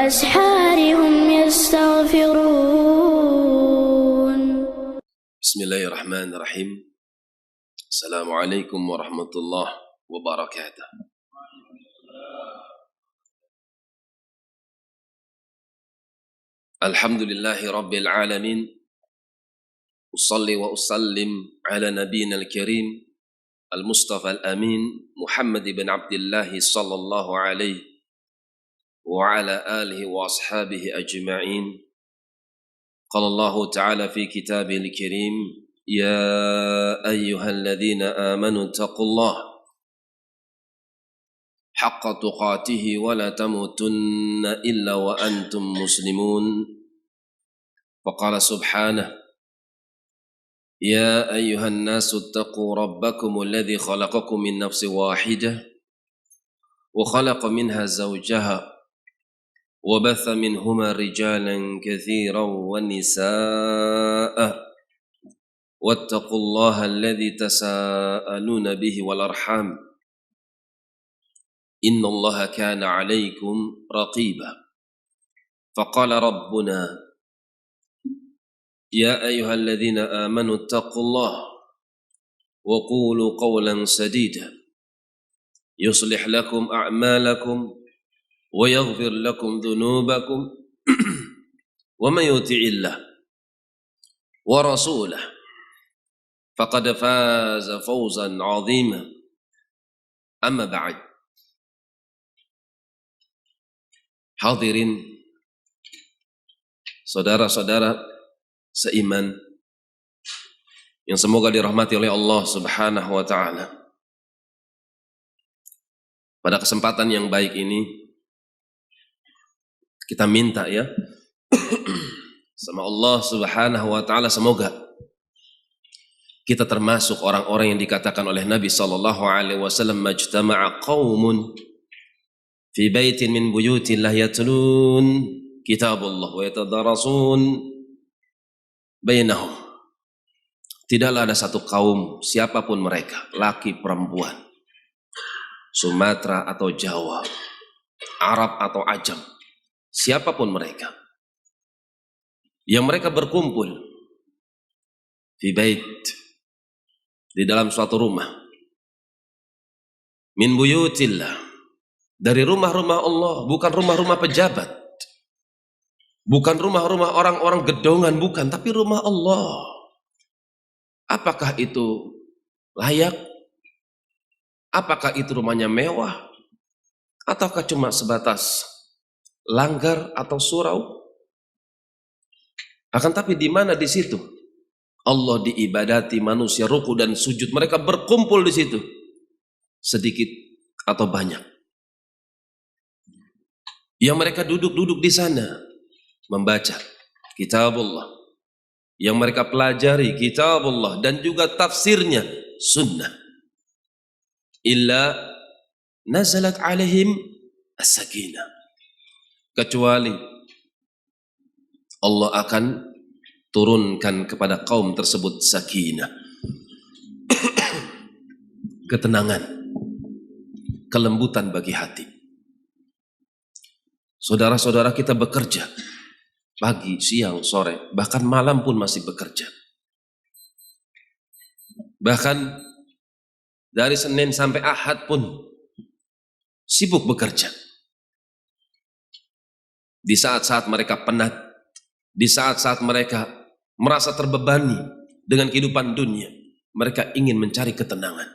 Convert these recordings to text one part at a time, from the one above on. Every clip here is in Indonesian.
وبالأسحار هم يستغفرون. بسم الله الرحمن الرحيم. السلام عليكم ورحمة الله وبركاته. الحمد لله رب العالمين. أصلي وأسلم على نبينا الكريم المصطفى الأمين محمد بن عبد الله صلى الله عليه وعلى آله وأصحابه أجمعين. قال الله تعالى في كتابه الكريم: يا أيها الذين آمنوا اتقوا الله حق تقاته ولا تموتن إلا وأنتم مسلمون. وقال سبحانه: يا أيها الناس اتقوا ربكم الذي خلقكم من نفس واحدة وخلق منها زوجها وبث منهما رجالا كثيرا ونساء واتقوا الله الذي تساءلون به والأرحام إن الله كان عليكم رقيبا. فقال ربنا: يا أيها الذين آمنوا اتقوا الله وقولوا قولا سديدا يصلح لكم أعمالكم ويغفر لكم ذنوبكم ومن يطع الله ورسوله فقد فاز فوزا عظيما. أما بعد. Hadirin saudara-saudara seiman yang semoga dirahmati oleh Allah Subhanahu wa taala. Pada kesempatan yang baik ini kita minta ya sama Allah Subhanahu wa taala, semoga kita termasuk orang-orang yang dikatakan oleh Nabi sallallahu alaihi wasallam, majtama'a qaumun fi baitin min buyutillah yatlun kitabullah wa yatadarasun bainahum. Tidaklah ada satu kaum, siapapun mereka, laki perempuan, Sumatera atau Jawa, Arab atau Ajam, siapapun mereka, yang mereka berkumpul fi bait, di dalam suatu rumah, min buyutillah, dari rumah-rumah Allah, bukan rumah-rumah pejabat, bukan rumah-rumah orang-orang gedongan, bukan, tapi rumah Allah. Apakah itu layak? Apakah itu rumahnya mewah? Ataukah cuma sebatas langgar atau surau? Akan tapi di mana di situ Allah diibadati, manusia ruku dan sujud, mereka berkumpul di situ, sedikit atau banyak. Yang mereka duduk-duduk di sana membaca kitabullah, yang mereka pelajari kitabullah dan juga tafsirnya sunnah. Illa nazalat alaihim as-sakinah, kecuali Allah akan turunkan kepada kaum tersebut sakinah, ketenangan, kelembutan bagi hati. Saudara-saudara kita bekerja pagi, siang, sore, bahkan malam pun masih bekerja. Bahkan dari Senin sampai Ahad pun sibuk bekerja. Di saat-saat mereka penat, di saat-saat mereka merasa terbebani dengan kehidupan dunia, mereka ingin mencari ketenangan.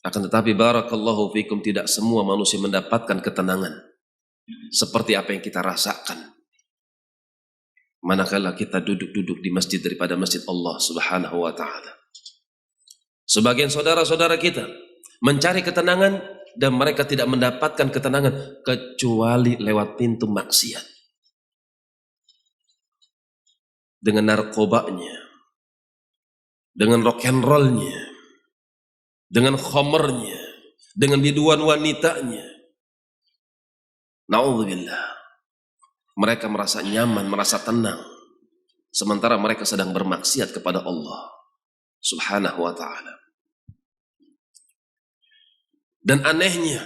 Akan tetapi barakallahu fikum, tidak semua manusia mendapatkan ketenangan seperti apa yang kita rasakan manakala kita duduk-duduk di masjid daripada masjid Allah Subhanahu wa taala. Sebagian saudara-saudara kita mencari ketenangan dan mereka tidak mendapatkan ketenangan kecuali lewat pintu maksiat. Dengan narkobanya, dengan rock and rollnya, dengan khomernya, dengan biduan wanitanya. Na'udzubillah. Mereka merasa nyaman, merasa tenang, sementara mereka sedang bermaksiat kepada Allah Subhanahu wa ta'ala. Dan anehnya,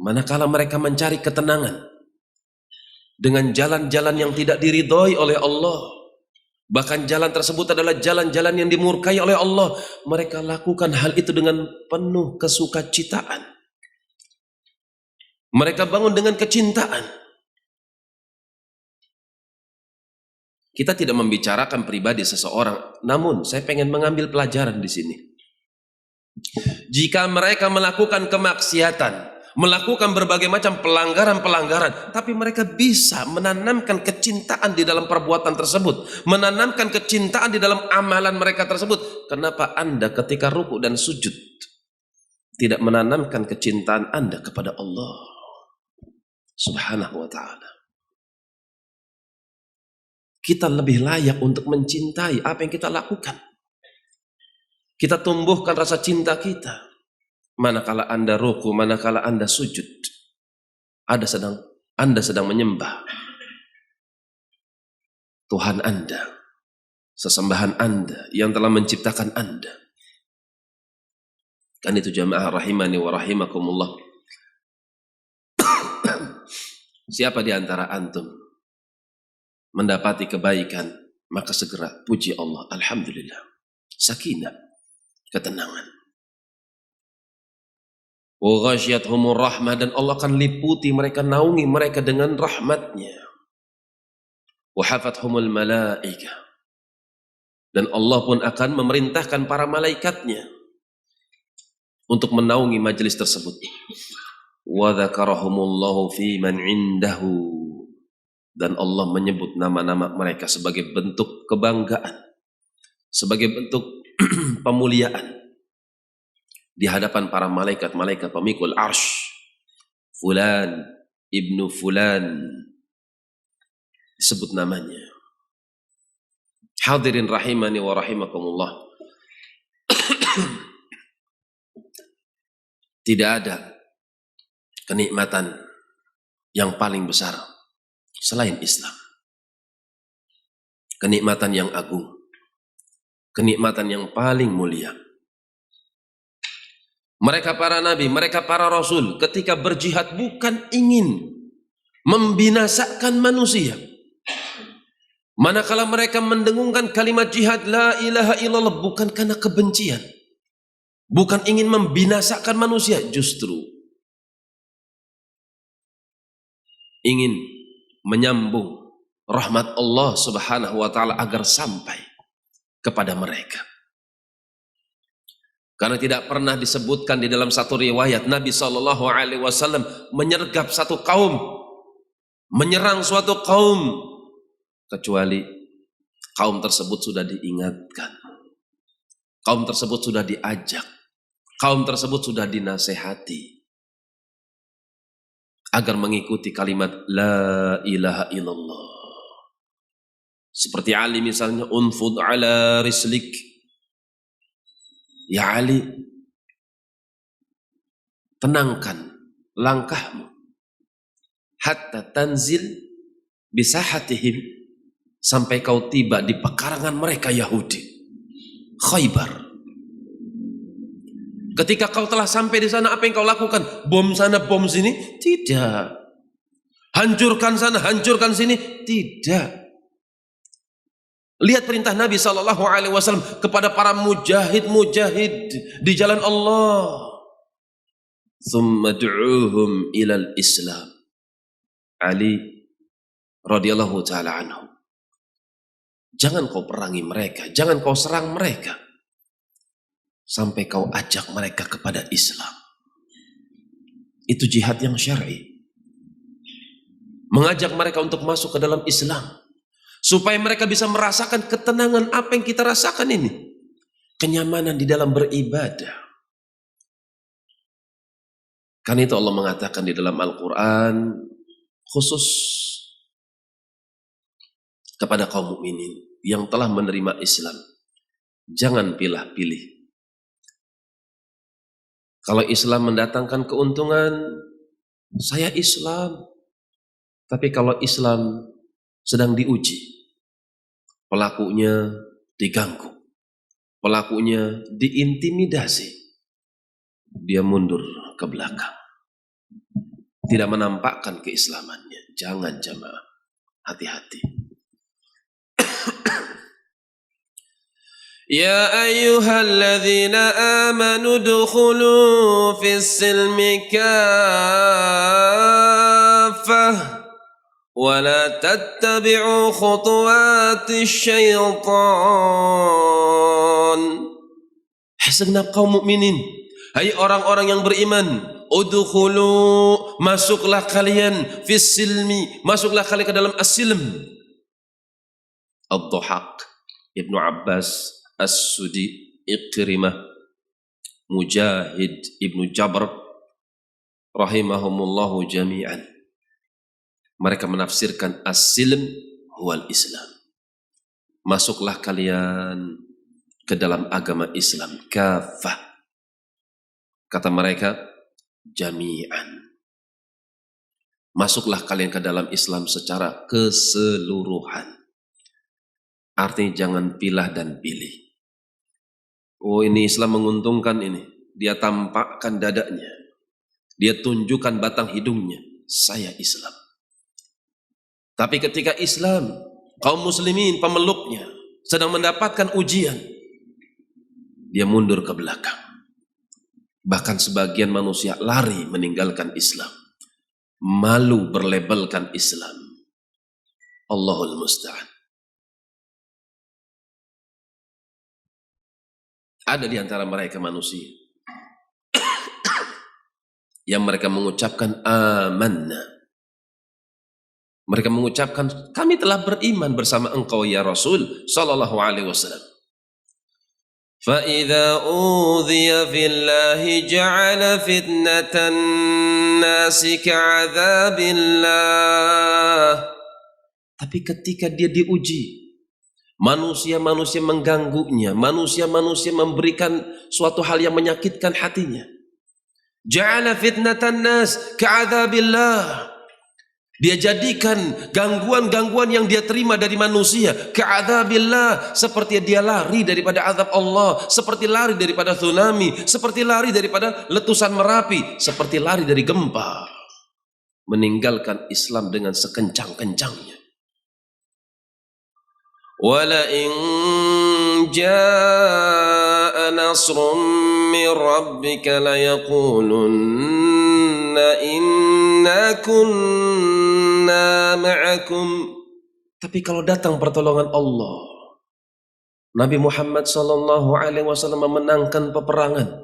manakala mereka mencari ketenangan dengan jalan-jalan yang tidak diridhoi oleh Allah, bahkan jalan tersebut adalah jalan-jalan yang dimurkai oleh Allah, mereka lakukan hal itu dengan penuh kesukacitaan. Mereka bangun dengan kecintaan. Kita tidak membicarakan pribadi seseorang, namun saya pengen mengambil pelajaran di sini. Jika mereka melakukan kemaksiatan, melakukan berbagai macam pelanggaran-pelanggaran, tapi mereka bisa menanamkan kecintaan di dalam perbuatan tersebut, menanamkan kecintaan di dalam amalan mereka tersebut. Kenapa Anda ketika ruku dan sujud tidak menanamkan kecintaan Anda kepada Allah Subhanahu wa ta'ala? Kita lebih layak untuk mencintai apa yang kita lakukan. Kita tumbuhkan rasa cinta kita. Manakala Anda ruku, manakala Anda sujud, Anda sedang menyembah Tuhan Anda, sesembahan Anda yang telah menciptakan Anda. Kan itu jamaah rahimani wa rahimakumullah. Siapa di antara antum mendapati kebaikan, maka segera puji Allah, alhamdulillah, sakinah, ketenangan. Wa ghasyiathumur rahmah, dan Allah akan liputi mereka, naungi mereka dengan rahmatnya. Wa hafathumul malaikah, dan Allah pun akan memerintahkan para malaikatnya untuk menaungi majelis tersebut. Wa dzakarahumullahu fi man indahu, dan Allah menyebut nama-nama mereka sebagai bentuk kebanggaan, sebagai bentuk pemuliaan di hadapan para malaikat-malaikat pemikul arsy. Fulan ibnu fulan, disebut namanya. Hadirin rahimani wa rahimakumullah. Tidak ada kenikmatan yang paling besar selain Islam. Kenikmatan yang agung, kenikmatan yang paling mulia. Mereka para nabi, mereka para rasul ketika berjihad bukan ingin membinasakan manusia. Manakala mereka mendengungkan kalimat jihad la ilaha illallah, bukan karena kebencian, bukan ingin membinasakan manusia, justru ingin menyambung rahmat Allah Subhanahu wa ta'ala agar sampai kepada mereka. Karena tidak pernah disebutkan di dalam satu riwayat Nabi SAW menyergap satu kaum, menyerang suatu kaum, kecuali kaum tersebut sudah diingatkan, kaum tersebut sudah diajak, kaum tersebut sudah dinasehati agar mengikuti kalimat la ilaha illallah. Seperti Ali misalnya, unfud ala rislik, ya Ali, tenangkan langkahmu hatta tanzil bisahatihim, sampai kau tiba di pekarangan mereka Yahudi, Khaybar. Ketika kau telah sampai di sana, apa yang kau lakukan? Bom sana, bom sini? Tidak. Hancurkan sana, hancurkan sini? Tidak. Lihat perintah Nabi SAW kepada para mujahid-mujahid di jalan Allah. Thumma du'uhum ilal Islam. Ali radhiyallahu ta'ala anhu, jangan kau perangi mereka, jangan kau serang mereka, sampai kau ajak mereka kepada Islam. Itu jihad yang syar'i. Mengajak mereka untuk masuk ke dalam Islam, supaya mereka bisa merasakan ketenangan apa yang kita rasakan ini. Kenyamanan di dalam beribadah. Karena itu Allah mengatakan di dalam Al-Quran, khusus kepada kaum mukminin yang telah menerima Islam, jangan pilih-pilih. Kalau Islam mendatangkan keuntungan, saya Islam. Tapi kalau Islam sedang diuji, pelakunya diganggu, pelakunya diintimidasi, dia mundur ke belakang. tidak menampakkan keislamannya. Jangan jamaah, hati-hati. Ya ayyuhalladzina amanu dukhulu fis silmi kaffah wa la tattabi'u khutuwatis syaitan. Hai segenap kaum mukminin, hai orang-orang yang beriman, udkhulu, masuklah kalian fis silmi, masuklah kalian ke dalam as-silm. Ad-Dhahhak, Ibnu Abbas, As-Sudi, Ikrimah, Mujahid, Ibnu Jabr, rahimahumullahu jami'an. Mereka menafsirkan as-silm huwal Islam. Masuklah kalian ke dalam agama Islam kafah. Kata mereka, jami'an. Masuklah kalian ke dalam Islam secara keseluruhan. Artinya jangan pilah dan pilih. Oh, ini Islam menguntungkan ini. Dia tampakkan dadanya. Dia tunjukkan batang hidungnya. Saya Islam. Tapi ketika Islam, kaum muslimin, pemeluknya, sedang mendapatkan ujian, dia mundur ke belakang. Bahkan sebagian manusia lari meninggalkan Islam. Malu berlabelkan Islam. Allahul musta'an. Ada di antara mereka manusia yang mereka mengucapkan amanna. Mereka mengucapkan, kami telah beriman bersama engkau ya Rasul sallallahu alaihi wasallam. Fa idza udhiya fillahi ja'ala fitnatan nasi ka'adzabillah. Tapi ketika dia diuji, manusia-manusia mengganggunya, manusia-manusia memberikan suatu hal yang menyakitkan hatinya. Ja'ala fitnatan nas ka'adzabillah. Dia jadikan gangguan-gangguan yang dia terima dari manusia ka'adzabillah, seperti dia lari daripada azab Allah, seperti lari daripada tsunami, seperti lari daripada letusan Merapi, seperti lari dari gempa. Meninggalkan Islam dengan sekencang-kencangnya. وَلَئِنْ جَاءَ نَصْرٌ مِّن رَّبِّكَ لَيَقُولُنَّ إِنَّا كُنَّا مَعَكُمْ. Tapi kalau datang pertolongan Allah, Nabi Muhammad SAW memenangkan peperangan,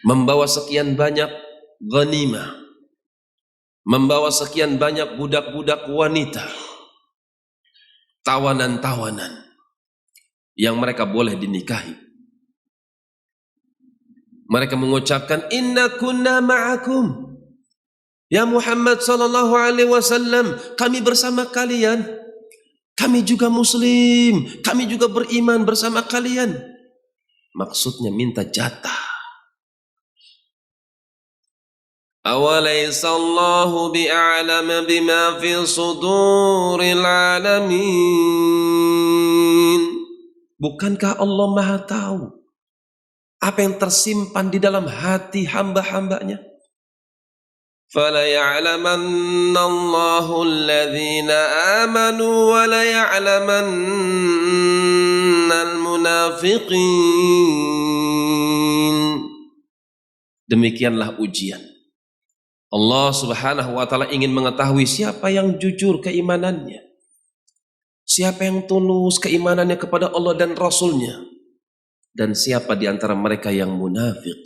membawa sekian banyak ghanimah, membawa sekian banyak budak-budak wanita, tawanan-tawanan yang mereka boleh dinikahi. Mereka mengucapkan inna kunna ma'akum. Ya Muhammad sallallahu alaihi wasallam, kami bersama kalian. Kami juga muslim, kami juga beriman bersama kalian. Maksudnya minta jatah. Awalaysa Allahu bi'a'lama bima fi suduril alamin. Bukankah Allah Maha tahu apa yang tersimpan di dalam hati hamba-hambanya? Fala ya'lamanna Allahu alladhina amanu wa la ya'lamanna al-munafiqin. Demikianlah ujian. Allah Subhanahu wa ta'ala ingin mengetahui siapa yang jujur keimanannya, siapa yang tulus keimanannya kepada Allah dan Rasulnya, dan siapa di antara mereka yang munafik,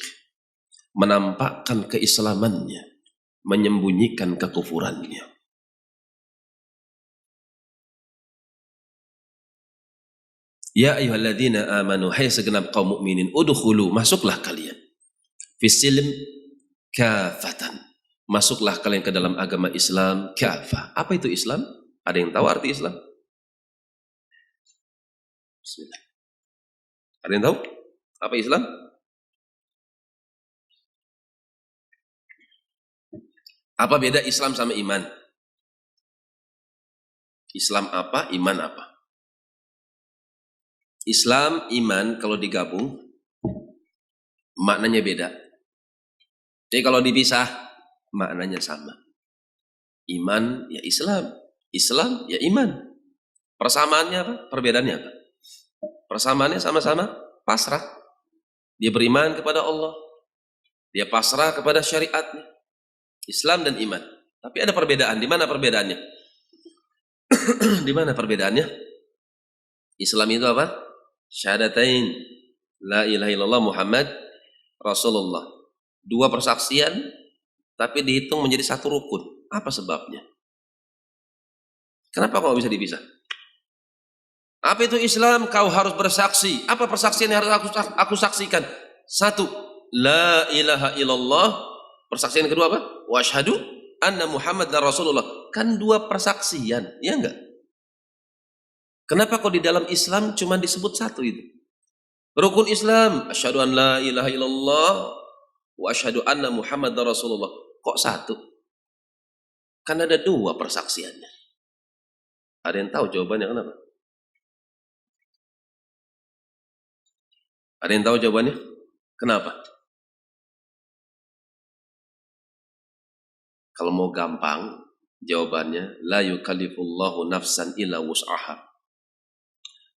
menampakkan keislamannya, menyembunyikan kekufurannya. Ya ayyuhalladzina amanu, hai segenap kaum mukminin, udkhulu, masuklah kalian fisilm kafatan. Masuklah kalian ke dalam agama Islam kafah. Apa itu Islam? Ada yang tahu arti Islam? Bismillah. Ada yang tahu apa Islam? Apa beda Islam sama iman? Islam apa, iman apa? Islam, iman kalau digabung maknanya beda. Jadi kalau dipisah, maknanya sama. Iman ya Islam, Islam ya iman. Persamaannya apa? Perbedaannya apa? Persamaannya sama-sama pasrah. Dia beriman kepada Allah, dia pasrah kepada syariatnya, Islam dan iman. Tapi ada perbedaan. Di mana perbedaannya? Di mana perbedaannya? Islam itu apa? Syahadatain, la ilaha illallah Muhammad Rasulullah. 2 persaksian, tapi dihitung menjadi 1 rukun. Apa sebabnya? Kenapa kok bisa dipisah? Apa itu Islam? Kau harus bersaksi. Apa persaksian yang harus aku saksikan? 1, la ilaha illallah. Persaksian kedua apa? Wa asyhadu anna Muhammad dan Rasulullah. Kan 2 persaksian, ya enggak? Kenapa kok di dalam Islam cuma disebut 1 itu? Rukun Islam, asyhadu an la ilaha illallah wa asyhadu anna Muhammad dan Rasulullah. Kok 1? Kan ada 2 persaksiannya. Ada yang tahu jawabannya kenapa? Ada yang tahu jawabannya? Kenapa? Kalau mau gampang, jawabannya la yukallifullahu nafsan illa wus'aha.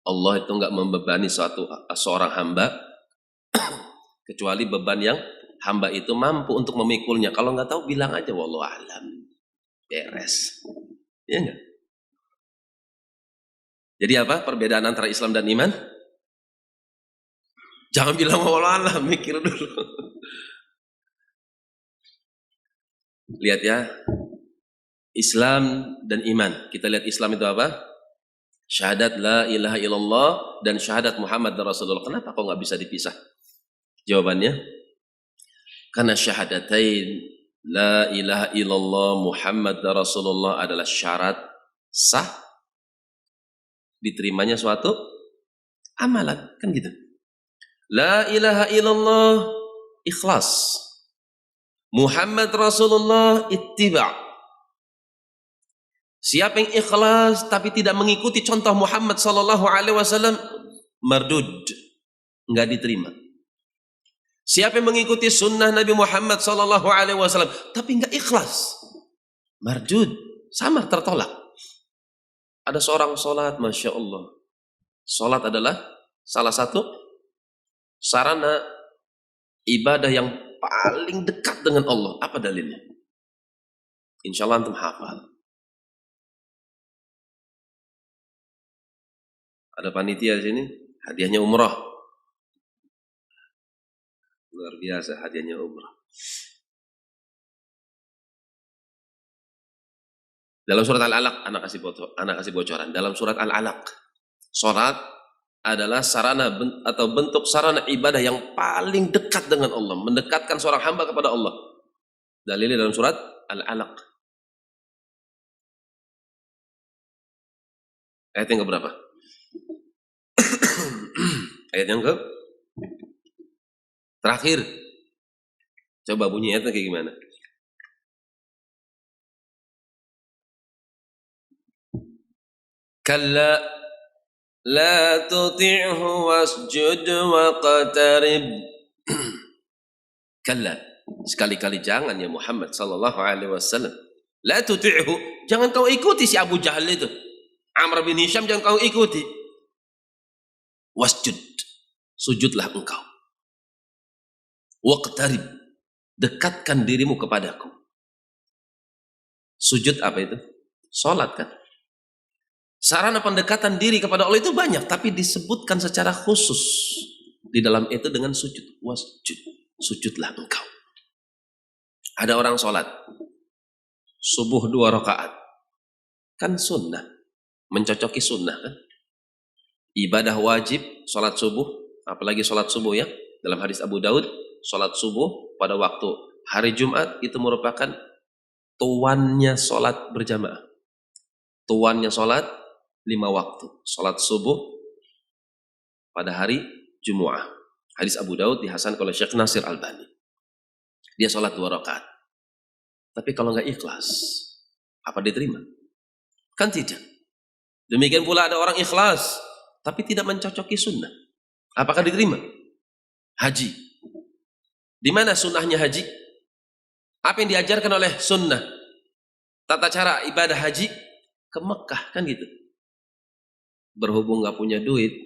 Allah itu enggak membebani seorang hamba kecuali beban yang hamba itu mampu untuk memikulnya. Kalau enggak tahu bilang aja wallahu a'lam. Beres. Ya enggak? Jadi apa perbedaan antara Islam dan iman? Jangan bilang wallahu a'lam, mikir dulu. Lihat ya, Islam dan iman. Kita lihat Islam itu apa? Syahadat la ilaha illallah dan syahadat Muhammad dan Rasulullah. Kenapa kok nggak bisa dipisah? Jawabannya, karena syahadatain la ilaha illallah Muhammad dan Rasulullah adalah syarat sah diterimanya suatu amalan. Kan gitu. La ilaha illallah ikhlas. Muhammad Rasulullah ittiba'. Siapa yang ikhlas tapi tidak mengikuti contoh Muhammad sallallahu alaihi wasallam, mardud, enggak diterima. Siapa yang mengikuti sunnah Nabi Muhammad sallallahu alaihi wasallam tapi enggak ikhlas, mardud, sama tertolak. Ada seorang salat, Masya Allah. Salat adalah salah satu sarana ibadah yang paling dekat dengan Allah. Apa dalilnya? Insya Allah antum hafal. Ada panitia di sini, hadiahnya umrah. Luar biasa hadiahnya umrah. Dalam surat Al-Alaq, anak kasih bocoran. Dalam surat Al-Alaq, salat adalah sarana atau bentuk sarana ibadah yang paling dekat dengan Allah, mendekatkan seorang hamba kepada Allah. Dalilnya dalam surat Al-Alaq. Ayat yang keberapa? Ayat yang ke terakhir. Coba bunyi ayatnya kayak gimana? Kalla la tuti'hu wasjud waqtarib. Kalla, sekali-kali jangan ya Muhammad sallallahu alaihi wasallam. La tuti'hu, jangan kau ikuti si Abu Jahal itu. Amr bin Hisham jangan kau ikuti. Wasjud, sujudlah engkau. Waqtarib, dekatkan dirimu kepadaku. Sujud apa itu? Salat kan? Sarana pendekatan diri kepada Allah itu banyak, tapi disebutkan secara khusus di dalam itu dengan sujud. Wasjud, sujudlah engkau. Ada orang sholat subuh 2 rakaat, kan sunnah, mencocoki sunnah kan? Ibadah wajib sholat subuh, apalagi sholat subuh ya. Dalam hadis Abu Daud, sholat subuh pada waktu hari Jumat itu merupakan tuannya sholat berjamaah. Tuannya sholat 5 waktu. Sholat subuh pada hari Jumu'ah. Hadis Abu Daud dihasankan oleh Syekh Nasir Albani. Dia sholat 2 rakaat. Tapi kalau nggak ikhlas, apa diterima? Kan tidak. Demikian pula ada orang ikhlas, tapi tidak mencocoki sunnah. Apakah diterima? Haji. Di mana sunnahnya haji? Apa yang diajarkan oleh sunnah? Tata cara ibadah haji ke Mekah, kan gitu. Berhubung nggak punya duit,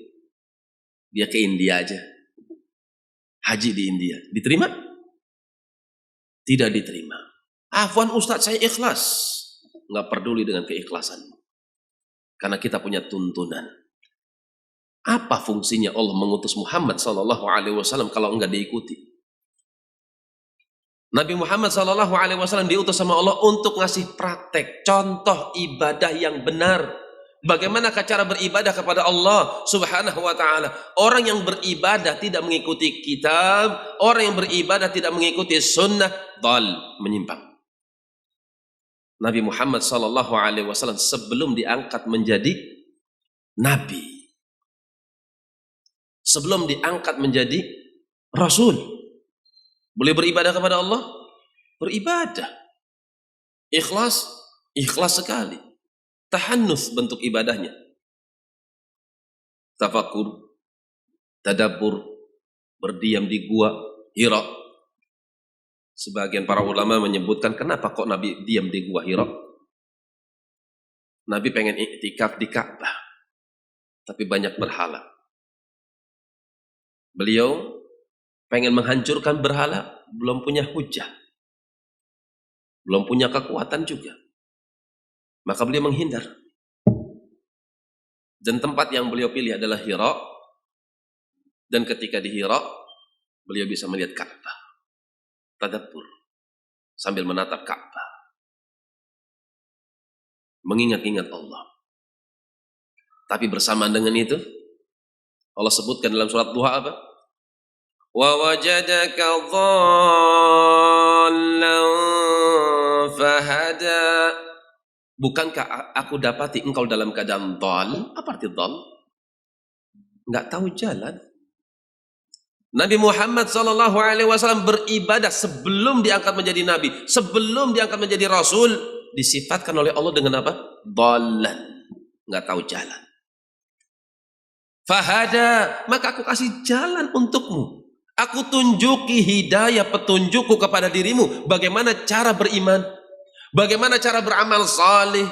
dia ke India aja. Haji di India. Diterima? Tidak diterima. Afwan Ustadz, saya ikhlas. Nggak peduli dengan keikhlasan. Karena kita punya tuntunan. Apa fungsinya Allah mengutus Muhammad SAW kalau enggak diikuti? Nabi Muhammad SAW diutus sama Allah untuk ngasih praktek, contoh ibadah yang benar. Bagaimana cara beribadah kepada Allah Subhanahu wa ta'ala. Orang yang beribadah tidak mengikuti kitab, orang yang beribadah tidak mengikuti sunnah, dal, menyimpang. Nabi Muhammad SAW sebelum diangkat menjadi nabi, sebelum diangkat menjadi rasul, boleh beribadah kepada Allah? Beribadah. Ikhlas? Ikhlas sekali. Tahannus bentuk ibadahnya. Tafakur, tadabbur, berdiam di gua Hira. Sebagian para ulama menyebutkan, kenapa kok Nabi diam di gua Hira? Nabi pengen iktikaf di Ka'bah, tapi banyak berhala. Beliau pengen menghancurkan berhala, belum punya hujah, belum punya kekuatan juga. Maka beliau menghindar. Dan tempat yang beliau pilih adalah Hira. Dan ketika di Hira, beliau bisa melihat Ka'bah. Tadabbur sambil menatap Ka'bah. Mengingat-ingat Allah. Tapi bersamaan dengan itu, Allah sebutkan dalam surat Duha apa? Wa wajadaka dhallan fahada. Bukankah aku dapati engkau dalam keadaan dhal? Apa arti dhal? Enggak tahu jalan. Nabi Muhammad SAW beribadah sebelum diangkat menjadi nabi, sebelum diangkat menjadi rasul, disifatkan oleh Allah dengan apa? Dhallan, enggak tahu jalan. Fahada, maka aku kasih jalan untukmu. Aku tunjuki hidayah, petunjukku kepada dirimu, bagaimana cara beriman, bagaimana cara beramal saleh.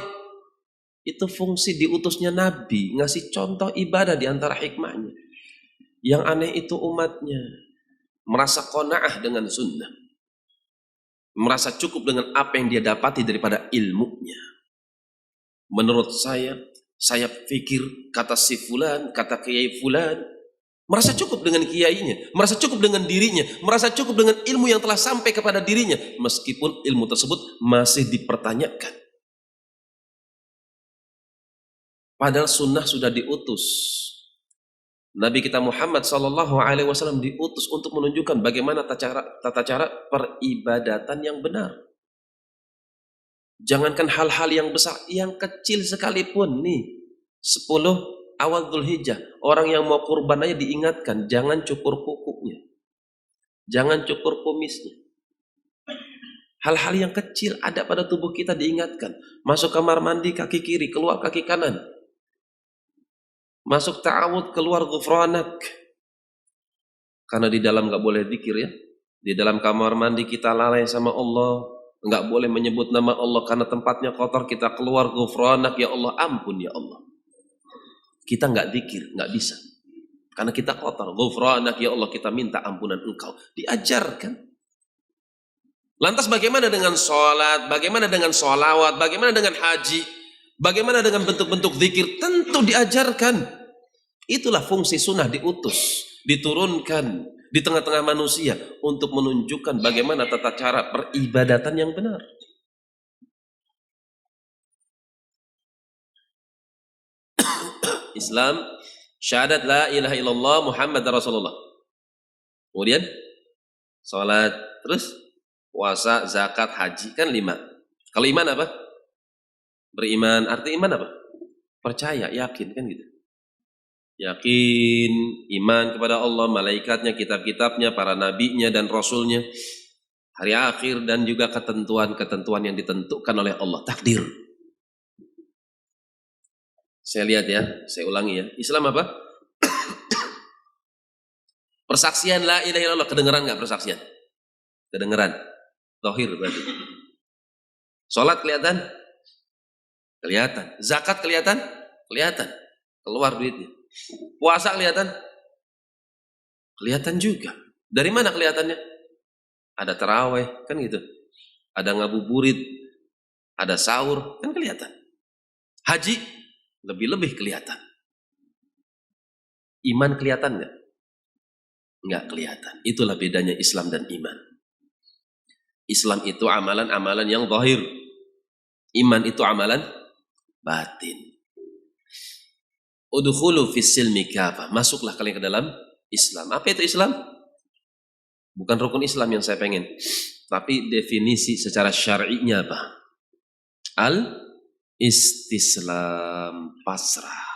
Itu fungsi diutusnya Nabi, ngasih contoh ibadah di antara hikmahnya. Yang aneh itu umatnya merasa qanaah dengan sunnah, merasa cukup dengan apa yang dia dapati daripada ilmunya. Menurut saya pikir kata si fulan, kata kiai fulan, merasa cukup dengan kiainya, merasa cukup dengan dirinya, merasa cukup dengan ilmu yang telah sampai kepada dirinya, meskipun ilmu tersebut masih dipertanyakan. Padahal sunnah sudah diutus. Nabi kita Muhammad SAW diutus untuk menunjukkan bagaimana tata cara peribadatan yang benar. Jangankan hal-hal yang besar, yang kecil sekalipun nih. 10 awal Dzulhijjah, orang yang mau kurban aja diingatkan, jangan cukur kukunya, jangan cukur kumisnya. Hal-hal yang kecil ada pada tubuh kita diingatkan. Masuk kamar mandi kaki kiri, keluar kaki kanan. Masuk ta'awud, keluar ghufranak. Karena di dalam gak boleh zikir ya. Di dalam kamar mandi kita lalai sama Allah, gak boleh menyebut nama Allah karena tempatnya kotor, kita keluar ghufranak, ya Allah, ampun ya Allah. Kita gak zikir, gak bisa. Karena kita kotor, ghufranak ya Allah, kita minta ampunan Engkau. Diajarkan. Lantas bagaimana dengan sholat, bagaimana dengan sholawat, bagaimana dengan haji, bagaimana dengan bentuk-bentuk zikir? Tentu diajarkan. Itulah fungsi sunnah, diutus, diturunkan di tengah-tengah manusia untuk menunjukkan bagaimana tata cara peribadatan yang benar. Islam, syahadat la ilaha illallah Muhammad Rasulullah. Kemudian salat, terus puasa, zakat, haji, kan 5. Kalau iman apa? Beriman, arti iman apa? Percaya, yakin, kan gitu. Yakin, iman kepada Allah, malaikatnya, kitab-kitabnya, para nabinya dan rasulnya, hari akhir, dan juga ketentuan-ketentuan yang ditentukan oleh Allah, takdir. Saya lihat ya, saya ulangi ya. Islam apa? Persaksian la ilaha illallah. Kedengeran nggak persaksian? Kedengeran. Zahir berarti. Salat kelihatan? Kelihatan. Zakat kelihatan? Kelihatan. Keluar duitnya. Puasa kelihatan? Kelihatan juga. Dari mana kelihatannya? Ada taraweh, kan gitu. Ada ngabuburit, ada sahur, kan kelihatan. Haji lebih-lebih kelihatan. Iman kelihatan nggak? Nggak kelihatan. Itulah bedanya Islam dan iman. Islam itu amalan-amalan yang zahir. Iman itu amalan batin. Udkhulu fis silmi kafah. Masuklah kalian ke dalam Islam. Apa itu Islam? Bukan rukun Islam yang saya pengen. Tapi definisi secara syar'inya apa? Al-istislam, pasrah.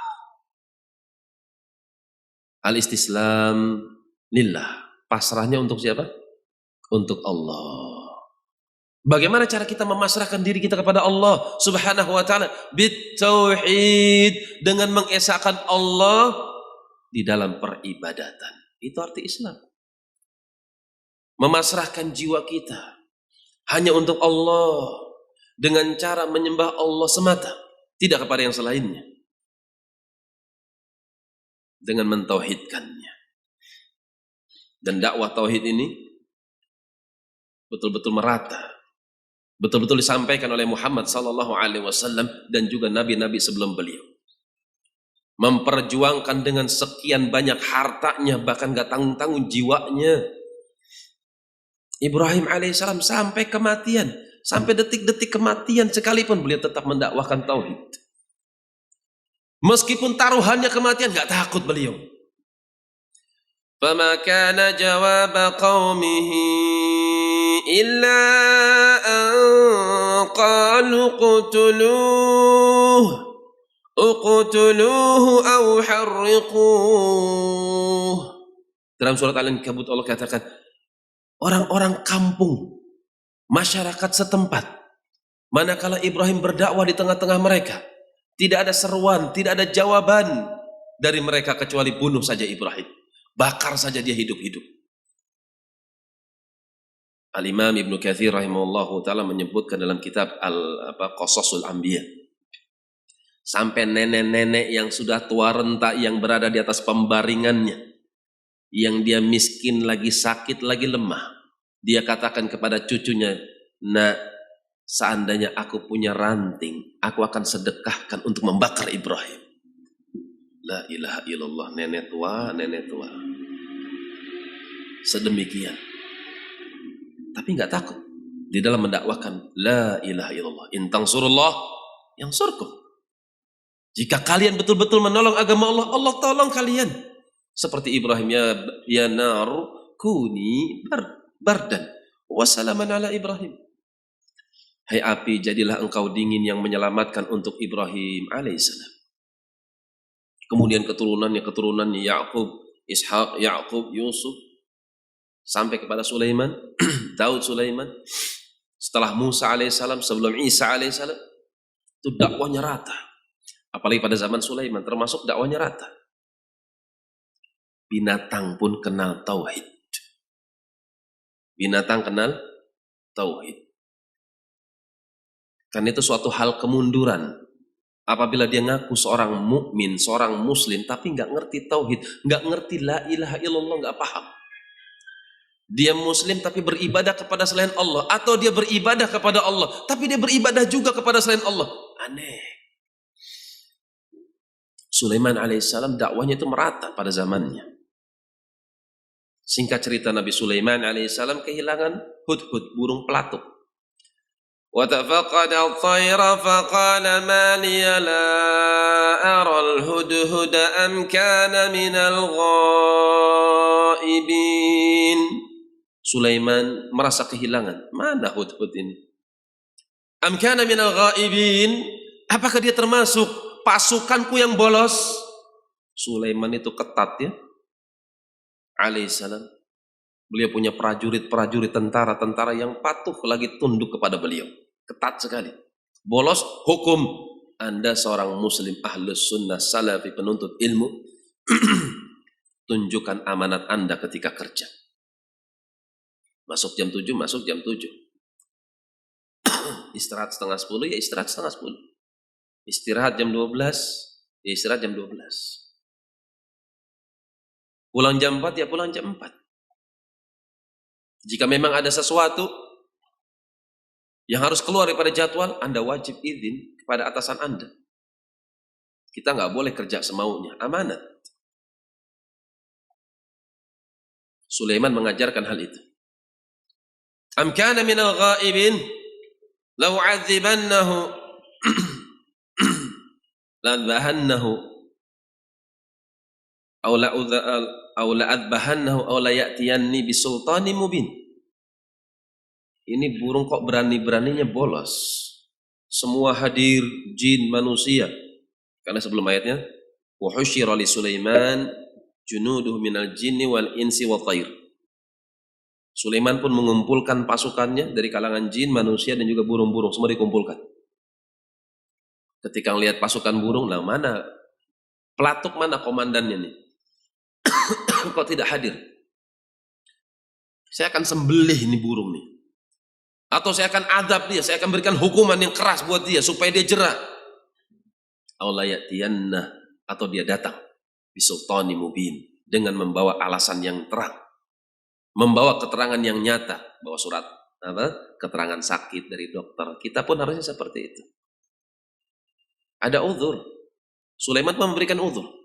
Al-istislam lillah. Pasrahnya untuk siapa? Untuk Allah. Bagaimana cara kita memasrahkan diri kita kepada Allah Subhanahu wa ta'ala? Bitauhid, dengan mengesahkan Allah di dalam peribadatan. Itu arti Islam. Memasrahkan jiwa kita hanya untuk Allah dengan cara menyembah Allah semata, tidak kepada yang selainnya. Dengan mentauhidkannya. Dan dakwah tauhid ini betul-betul merata. Betul-betul disampaikan oleh Muhammad sallallahu alaihi wasallam dan juga nabi-nabi sebelum beliau. Memperjuangkan dengan sekian banyak hartanya, bahkan gak tanggung-tanggung jiwanya. Ibrahim alaihissalam sampai kematian, sampai detik-detik kematian sekalipun beliau tetap mendakwahkan tauhid. Meskipun taruhannya kematian, gak takut beliau. فَمَا كَانَ جَوَابَ قَوْمِهِ إِلَّا أَنْ قَالُوا اقْتُلُوهُ أَوْ حَرِّقُوهُ. Dalam surat Al-Ankabut Allah katakan, orang-orang kampung, masyarakat setempat, manakala Ibrahim berdakwah di tengah-tengah mereka, tidak ada seruan, tidak ada jawaban dari mereka kecuali bunuh saja Ibrahim. Bakar saja dia hidup-hidup. Al-Imam Ibnu Katsir rahimahullahu ta'ala menyebutkan dalam kitab Qasasul Anbiya. Sampai nenek-nenek yang sudah tua renta yang berada di atas pembaringannya, yang dia miskin, lagi sakit, lagi lemah, dia katakan kepada cucunya, "Nak, seandainya aku punya ranting, aku akan sedekahkan untuk membakar Ibrahim." La ilaha illallah. Nenek tua sedemikian, tapi nggak takut di dalam mendakwahkan la ilaha illallah. In tansurullah yansurkum. Jika kalian betul-betul menolong agama Allah, Allah tolong kalian. Seperti Ibrahim, ya nar kuni bardan wa salaman ala Ibrahim. Hai api, jadilah engkau dingin yang menyelamatkan untuk Ibrahim alaihissalam. Kemudian keturunannya Yakub, Ishak, Yakub, Yusuf, sampai kepada Sulaiman, Daud, Sulaiman. Setelah Musa alaihissalam, sebelum Isa alaihissalam, itu dakwahnya rata. Apalagi pada zaman Sulaiman, termasuk dakwahnya rata. Binatang pun kenal tauhid. Binatang kenal tauhid. Karena itu suatu hal kemunduran apabila dia ngaku seorang mukmin, seorang muslim, tapi nggak ngerti tauhid, nggak ngerti la ilaha illallah, nggak paham. Dia muslim tapi beribadah kepada selain Allah, atau dia beribadah kepada Allah tapi dia beribadah juga kepada selain Allah. Aneh. Sulaiman alaihissalam dakwahnya itu merata pada zamannya. Singkat cerita, Nabi Sulaiman alaihissalam kehilangan hudhud, burung pelatuk. وَتَفَقَدَ الطَّيْرَ فَقَالَ مَا لِيَ لَا أَرَى الْهُدْهُدَ أَمْ كَانَ مِنَ الْغَائِبِينَ. Sulaiman merasa kehilangan. Mana hudhud ini? Am kana min al-ghaibin? Apakah dia termasuk pasukanku yang bolos? Sulaiman itu ketat ya, alaihissalam. Beliau punya prajurit-prajurit, tentara-tentara yang patuh lagi tunduk kepada beliau. Ketat sekali. Bolos hukum. Anda seorang muslim ahlus sunnah salafi penuntut ilmu, tunjukkan amanat Anda ketika kerja. Masuk jam 7, masuk jam 7. Istirahat setengah 10, ya istirahat setengah 10. Istirahat jam 12, ya istirahat jam 12. Pulang jam 4, ya pulang jam 4. Jika memang ada sesuatu yang harus keluar daripada jadwal, Anda wajib izin kepada atasan Anda. Kita nggak boleh kerja semaunya, amanat. Sulaiman mengajarkan hal itu. Am kana minal ghaibin law 'adzibannahu la'adbahannahu aw la'adbahannahu aw la ya'tiyanni bisultanin mubin. Ini burung kok berani-beraninya bolos. Semua hadir, jin, manusia. Karena sebelum ayatnya, wa husyira li Sulaiman junuduhu minal jinni wal insi wa thair. Sulaiman pun mengumpulkan pasukannya dari kalangan jin, manusia dan juga burung-burung, semua dikumpulkan. Ketika melihat pasukan burung, nah mana pelatuk, mana komandannya nih? Kok tidak hadir? Saya akan sembelih ini burung nih. Atau saya akan adab dia, saya akan berikan hukuman yang keras buat dia supaya dia jera. Atau dia datang bisultani mubin, dengan membawa alasan yang terang, membawa keterangan yang nyata, bawa surat keterangan sakit dari dokter. Kita pun harusnya seperti itu. Ada uzur. Sulaiman memberikan uzur.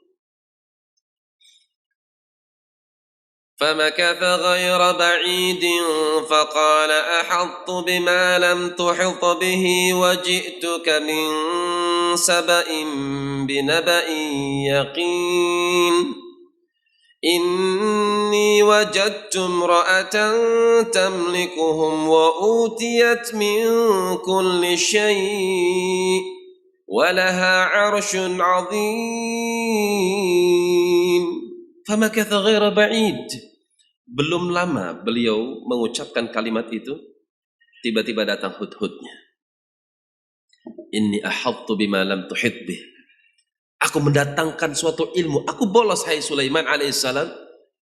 فَمَكَثَ غَيْرَ بَعِيدٍ فَقَالَ أَحَطتُ بِمَا لَمْ تُحِطْ بِهِ وَجِئْتُكَ مِنْ سَبَإٍ بِنَبَإٍ يَقِينٍ إِنِّي وَجَدتُّ امْرَأَةً تَمْلِكُهُمْ وَأُوتِيَتْ مِنْ كُلِّ شَيْءٍ وَلَهَا عَرْشٌ عَظِيمٌ. فَمَكَثَ غَيْرَ بَعِيدٍ. Belum lama beliau mengucapkan kalimat itu, tiba-tiba datang hudhudnya. Inni ahattu bima lam tuhit bih. Aku mendatangkan suatu ilmu. Aku bolos, hai Sulaiman alaihissalam,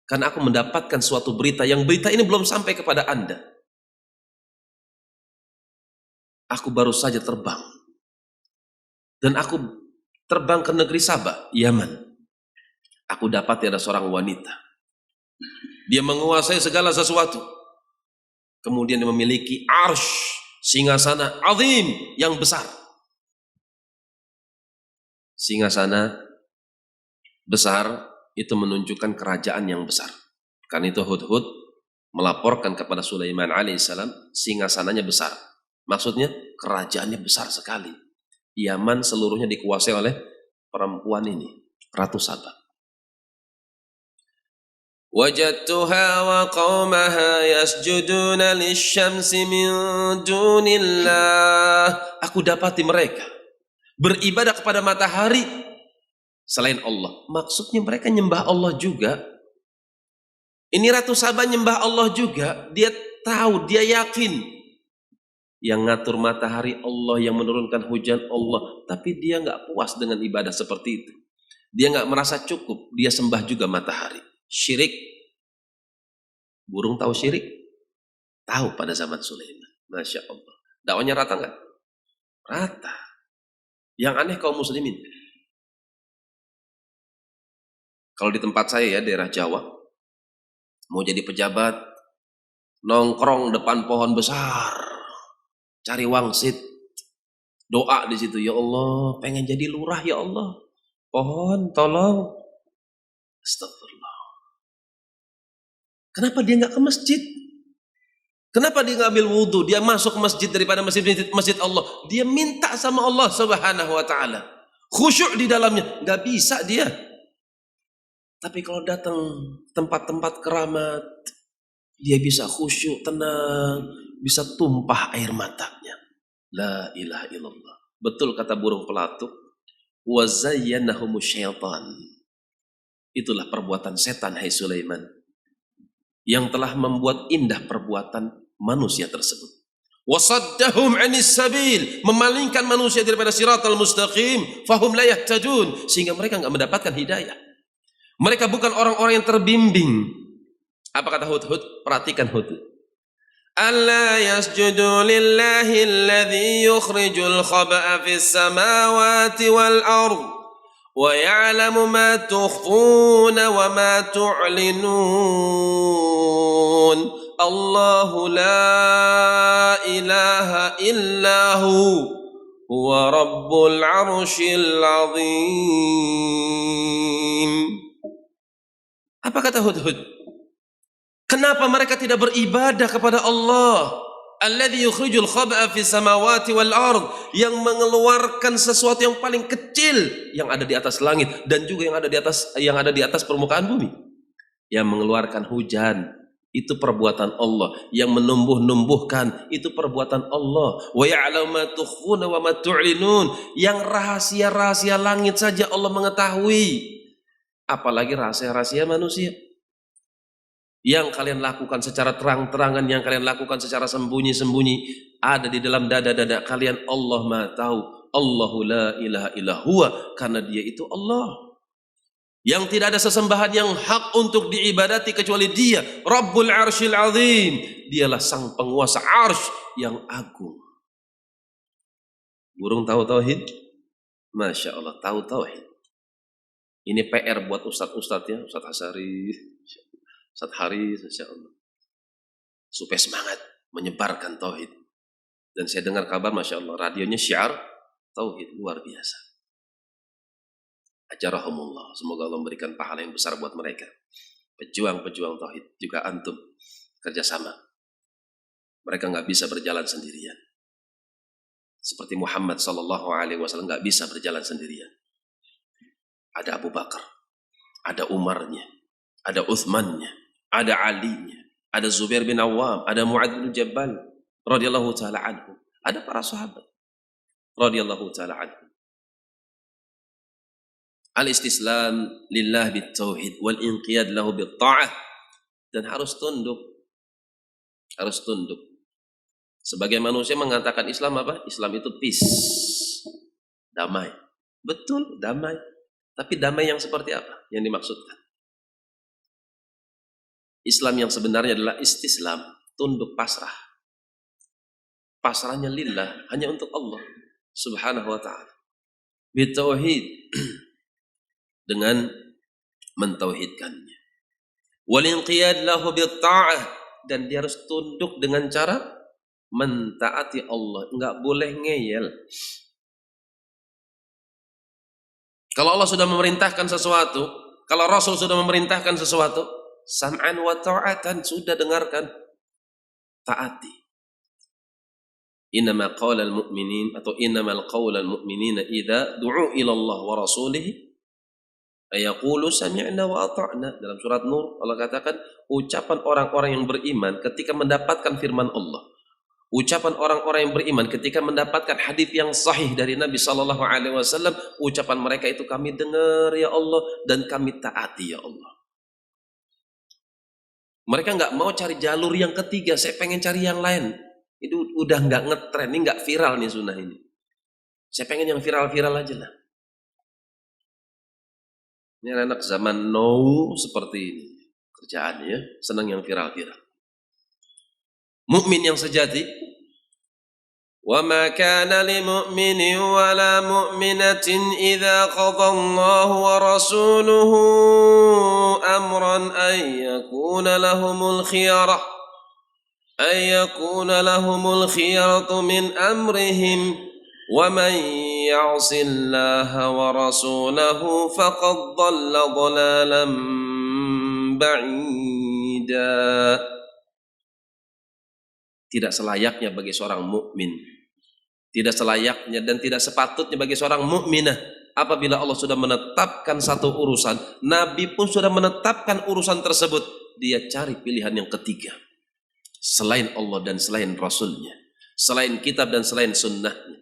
karena aku mendapatkan suatu berita yang berita ini belum sampai kepada Anda. Aku baru saja terbang. Dan aku terbang ke negeri Sabah, Yaman. Aku dapat ada seorang wanita. Dia menguasai segala sesuatu. Kemudian dia memiliki arsh, singgasana azim, yang besar. Singgasana besar itu menunjukkan kerajaan yang besar. Karena itu Hudhud melaporkan kepada Sulaiman alaihissalam, singgasananya besar. Maksudnya kerajaannya besar sekali. Yaman seluruhnya dikuasai oleh perempuan ini, Ratu Sabah. وَجَدْتُهَا وَقَوْمَهَا يَسْجُدُونَ لِلشَّمْسِ مِنْ دُونِ اللَّهِ. Aku dapati mereka beribadah kepada matahari selain Allah. Maksudnya mereka nyembah Allah juga. Ini Ratu Sabah nyembah Allah juga. Dia tahu, dia yakin yang ngatur matahari Allah, yang menurunkan hujan Allah. Tapi dia nggak puas dengan ibadah seperti itu. Dia nggak merasa cukup. Dia sembah juga matahari. Syirik. Burung tahu syirik? Tahu pada zaman Sulaiman. Masya Allah. Dakwanya rata nggak? Rata. Yang aneh kaum muslimin. Kalau di tempat saya ya, daerah Jawa, mau jadi pejabat, nongkrong depan pohon besar, cari wangsit, doa di situ, ya Allah, pengen jadi lurah ya Allah, pohon tolong. Astagfirullah. Kenapa dia nggak ke masjid? Kenapa dia nggak ambil wudhu? Dia masuk ke masjid daripada masjid Allah. Dia minta sama Allah Subhanahu Wa Taala, khusyuk di dalamnya. Nggak bisa dia. Tapi kalau datang tempat-tempat keramat, dia bisa khusyuk, tenang, bisa tumpah air matanya. La ilaha illallah. Betul kata burung pelatuk. Wa zayyanahumus syaitan. Itulah perbuatan setan, hai Sulaiman, yang telah membuat indah perbuatan manusia tersebut. Wasaddahum 'anis sabil, memalingkan manusia daripada siratal mustaqim, fahum la yahtadun, sehingga mereka enggak mendapatkan hidayah. Mereka bukan orang-orang yang terbimbing. Apa kata Hudhud? Perhatikan Hudhud. ألا يسجدوا لله الذي يخرج الخبأ في السماوات والأرض ويعلم ما تخفون وما تعلنون الله لا إله إلا هو رب العرش العظيم. Apa kata Hudhud? Kenapa mereka tidak beribadah kepada Allah? Alladzi yukhrijul khaba'a fis samawati wal ard, yang mengeluarkan sesuatu yang paling kecil yang ada di atas langit dan juga yang ada di atas permukaan bumi. Yang mengeluarkan hujan itu perbuatan Allah, yang menumbuh-numbuhkan itu perbuatan Allah. Wa ya'lamu ma tukhfuna wa ma tu'linun, yang rahasia-rahasia langit saja Allah mengetahui, apalagi rahasia-rahasia manusia. Yang kalian lakukan secara terang-terangan, yang kalian lakukan secara sembunyi-sembunyi, ada di dalam dada-dada kalian, Allah Maha tahu. Allahu la ilaha illa huwa, karena Dia itu Allah. Yang tidak ada sesembahan yang hak untuk diibadati kecuali Dia, Rabbul Arsyil Azim. Dialah sang penguasa arsy yang agung. Burung tahu tauhid? Masya Allah, tahu tauhid. Ini PR buat ustadz-ustadz ya, Ustadz Hasari, Ustadz Haris, Masya Allah, supaya semangat menyebarkan tauhid. Dan saya dengar kabar, Masya Allah, radionya syiar tauhid, luar biasa. Ajarahumullah, semoga Allah memberikan pahala yang besar buat mereka. Pejuang-pejuang tauhid, juga antum kerjasama. Mereka nggak bisa berjalan sendirian. Seperti Muhammad SAW nggak bisa berjalan sendirian. Ada Abu Bakar, ada Umarnya, ada Uthmannya, ada Alinya, ada Zubair bin Awam, ada Mu'adz bin Jabal radhiyallahu taala anhu, ada para sahabat radhiyallahu taala anhu. Al-istislam lillah bit-tauhid wal inqiyad lahu bit-ta'ah, dan harus tunduk. Harus tunduk. Sebagai manusia mengatakan Islam apa? Islam itu peace, damai. Betul, damai. Tapi damai yang seperti apa yang dimaksudkan? Islam yang sebenarnya adalah istislam, tunduk, pasrah. Pasrahnya lillah, hanya untuk Allah Subhanahu wa ta'ala. Bitauhid, dengan mentauhidkannya. Wal inqiyad lahu bitta'ah, dan dia harus tunduk dengan cara mentaati Allah, enggak boleh ngeyel. Kalau Allah sudah memerintahkan sesuatu, kalau Rasul sudah memerintahkan sesuatu, sam'an wa ta'atan, sudah dengarkan, taati. Innama qawlal mu'minin atau innamal qawlal mu'minina idza du'u ila Allah wa rasulih ayaqulu sami'na wa ata'na. Dalam surat Nur Allah katakan, ucapan orang-orang yang beriman ketika mendapatkan firman Allah, ucapan orang-orang yang beriman ketika mendapatkan hadis yang sahih dari Nabi sallallahu alaihi wasallam, ucapan mereka itu, kami dengar ya Allah dan kami taati ya Allah. Mereka nggak mau cari jalur yang ketiga, saya pengen cari yang lain. Itu udah nggak ngetren, ini nggak viral nih sunnah ini. Saya pengen yang viral-viral aja lah. Ini anak zaman now seperti ini kerjaannya, senang yang viral-viral. Mukmin yang sejati, wa ma kana lil mu'minin wa la mu'minatin idza qada Allahu wa rasuluhu amran ay yakuna lahumul khiyarah min amrihim wa man ya'sillaha wa rasulahu faqad dhalla dhalalan ba'ida. Tidak selayaknya bagi seorang mukmin, tidak selayaknya dan tidak sepatutnya bagi seorang mukminah apabila Allah sudah menetapkan satu urusan, Nabi pun sudah menetapkan urusan tersebut, dia cari pilihan yang ketiga selain Allah dan selain Rasulnya, selain kitab dan selain sunnahnya.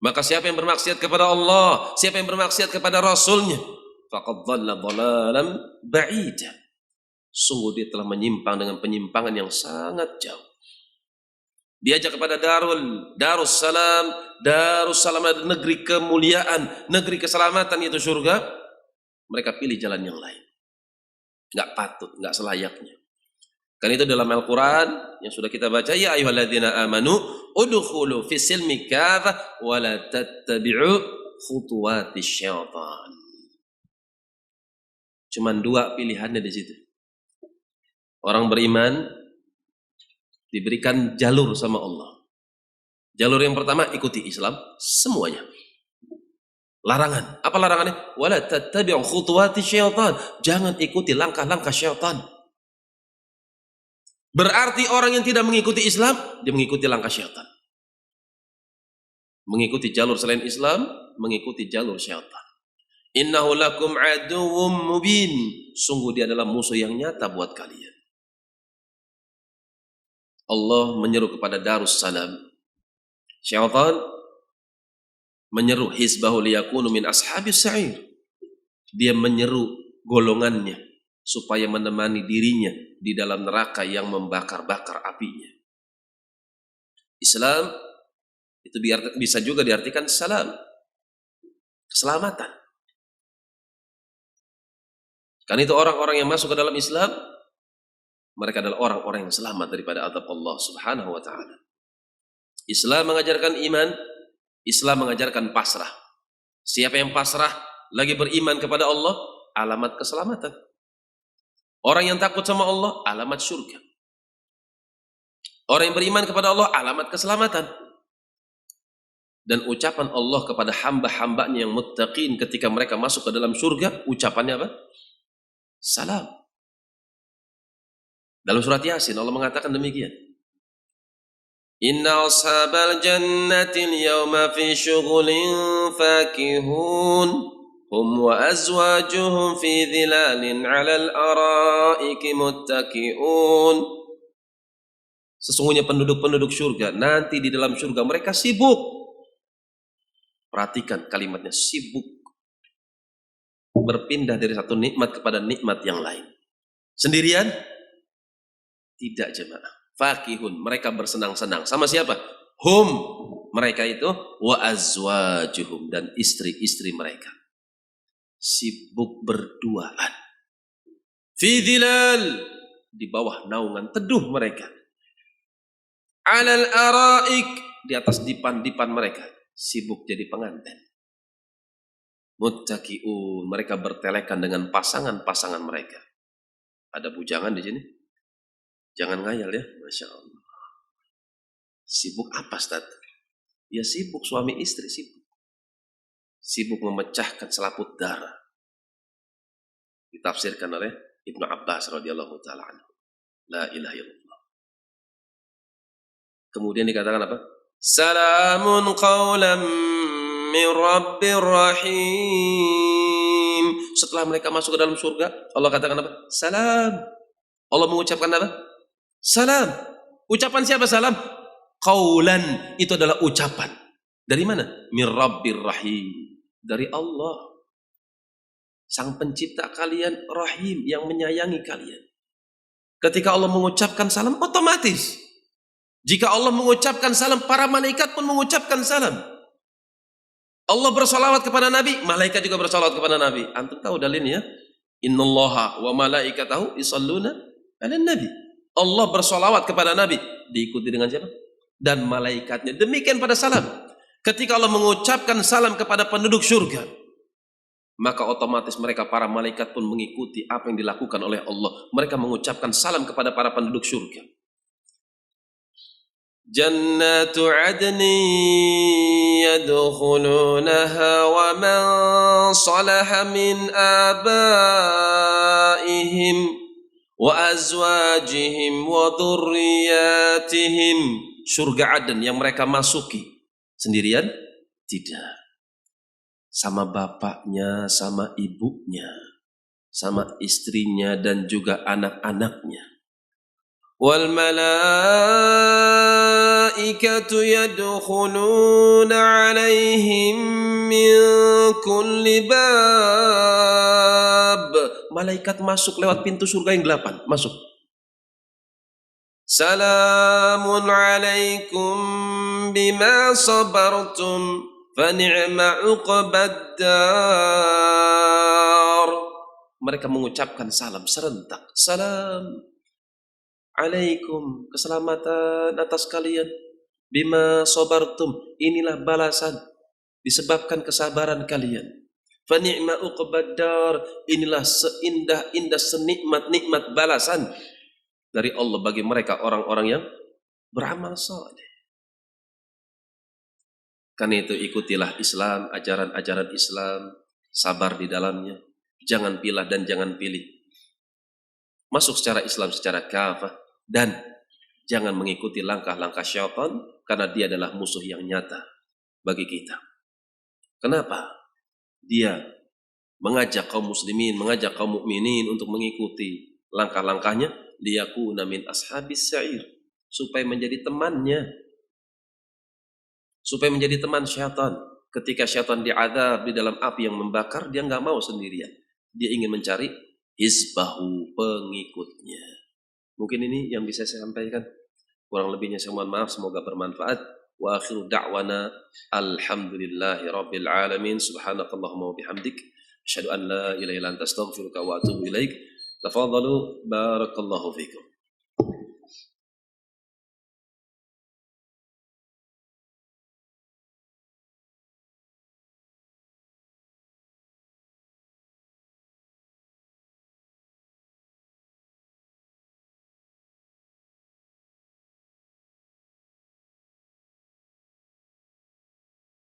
Maka siapa yang bermaksiat kepada Allah, siapa yang bermaksiat kepada Rasulnya, faqad dhalla dhalalan ba'ida, sungguh dia telah menyimpang dengan penyimpangan yang sangat jauh. Diajak kepada Darussalam adalah negeri kemuliaan, negeri keselamatan, yaitu surga. Mereka pilih jalan yang lain. Enggak patut, enggak selayaknya. Kan itu dalam Al-Quran yang sudah kita baca, ya ayyuhalladzina amanu udkhulu fis silmi kafah wa la tattabi'u khutuwatis syaitan. Cuman dua pilihannya di situ. Orang beriman diberikan jalur sama Allah. Jalur yang pertama, ikuti Islam semuanya. Larangan, apa larangannya? Wala tattabi'u khutuwatis syaitan. Jangan ikuti langkah-langkah syaitan. Berarti orang yang tidak mengikuti Islam, dia mengikuti langkah syaitan. Mengikuti jalur selain Islam, mengikuti jalur syaitan. Innahu lakum aduwwum mubin. Sungguh dia adalah musuh yang nyata buat kalian. Allah menyeru kepada Darus Salam. Syaitan menyeru hizbahu liyakunu min ashabis sa'ir. Dia menyeru golongannya supaya menemani dirinya di dalam neraka yang membakar-bakar apinya. Islam itu bisa juga diartikan salam, keselamatan. Karena itu orang-orang yang masuk ke dalam Islam, mereka adalah orang-orang yang selamat daripada azab Allah Subhanahu wa ta'ala. Islam mengajarkan iman, Islam mengajarkan pasrah. Siapa yang pasrah lagi beriman kepada Allah, alamat keselamatan. Orang yang takut sama Allah, alamat surga. Orang yang beriman kepada Allah, alamat keselamatan. Dan ucapan Allah kepada hamba-hambanya yang muttaqin ketika mereka masuk ke dalam surga, ucapannya apa? Salam. Dalam surat Yasin Allah mengatakan demikian. Inna ashabal jannati al-yawma fi syughulin fakihun. Hum wa azwajuhum fi dhilalin 'alal araiki muttaqi'un. Sesungguhnya penduduk-penduduk surga nanti di dalam surga mereka sibuk. Perhatikan kalimatnya, sibuk. Berpindah dari satu nikmat kepada nikmat yang lain. Sendirian? Tidak, jemaah. Fakihun, mereka bersenang-senang. Sama siapa? Hum, mereka itu, wa azwajuhum, dan istri-istri mereka. Sibuk berduaan. Fi dhilal, di bawah naungan teduh mereka. Alal araik, di atas dipan-dipan mereka. Sibuk jadi pengantin. Muttaqi'un, mereka bertelekan dengan pasangan-pasangan mereka. Ada bujangan di sini? Jangan ngayal ya, Masya Allah. Sibuk apa, Ustaz? Ya sibuk, suami istri sibuk. Sibuk memecahkan selaput darah. Ditafsirkan oleh Ibnu Abbas radhiyallahu taala anhu. La ilaha illallah. Kemudian dikatakan apa? Salamun qawlan min rabbir rahim. Setelah mereka masuk ke dalam surga, Allah katakan apa? Salam. Allah mengucapkan apa? Salam. Ucapan siapa salam? Qawlan, itu adalah ucapan. Dari mana? Min rabbir rahim. Dari Allah. Sang pencipta kalian rahim, yang menyayangi kalian. Ketika Allah mengucapkan salam, otomatis. Jika Allah mengucapkan salam, para malaikat pun mengucapkan salam. Allah bersalawat kepada Nabi, malaikat juga bersalawat kepada Nabi. Antum tahu dalilnya? Innallaha wa malaikatahu yusalluna 'alan nabi. Allah bersalawat kepada Nabi, diikuti dengan siapa? Dan malaikatnya. Demikian pada salam. Ketika Allah mengucapkan salam kepada penduduk surga, maka otomatis mereka para malaikat pun mengikuti apa yang dilakukan oleh Allah. Mereka mengucapkan salam kepada para penduduk surga. Jannatu adni yadkhulunaha wa man salaha min abaihim wa azwajihim wa dhurriyyatihim. Surga Aden yang mereka masuki sendirian? Tidak. Sama bapaknya, sama ibunya, sama istrinya dan juga anak-anaknya. Wal malaikatu yadkhuluna 'alaihim min kulli bab. Malaikat masuk lewat pintu surga yang 8, masuk. Salamun 'alaikum bima sabartum fa ni'ma 'uqbaddar. Mereka mengucapkan salam serentak. Salam alaikum, keselamatan atas kalian. Bima sabartum, inilah balasan disebabkan kesabaran kalian. Fa ni'ma uqbaddar, inilah seindah-indah senikmat-nikmat balasan dari Allah bagi mereka orang-orang yang beramal saleh. Karena itu ikutilah Islam, ajaran-ajaran Islam, sabar di dalamnya, jangan pilah dan jangan pilih. Masuk secara Islam secara kafah dan jangan mengikuti langkah-langkah syaitan karena dia adalah musuh yang nyata bagi kita. Kenapa? Dia mengajak kaum muslimin, mengajak kaum mukminin untuk mengikuti langkah-langkahnya, liyakuna min ashabis sa'ir, supaya menjadi temannya, supaya menjadi teman syaitan. Ketika syaitan diazab di dalam api yang membakar, dia nggak mau sendirian. Dia ingin mencari hizbahu, pengikutnya. Mungkin ini yang bisa saya sampaikan. Kurang lebihnya saya mohon maaf, semoga bermanfaat. Wa akhiru da'wana alhamdulillahi rabbil alamin. Subhanakallahumma wa bihamdik, asyhadu an la ilaha illa anta astaghfiruka wa atubu ilaik. Tafadhalu, barakallahu fikum.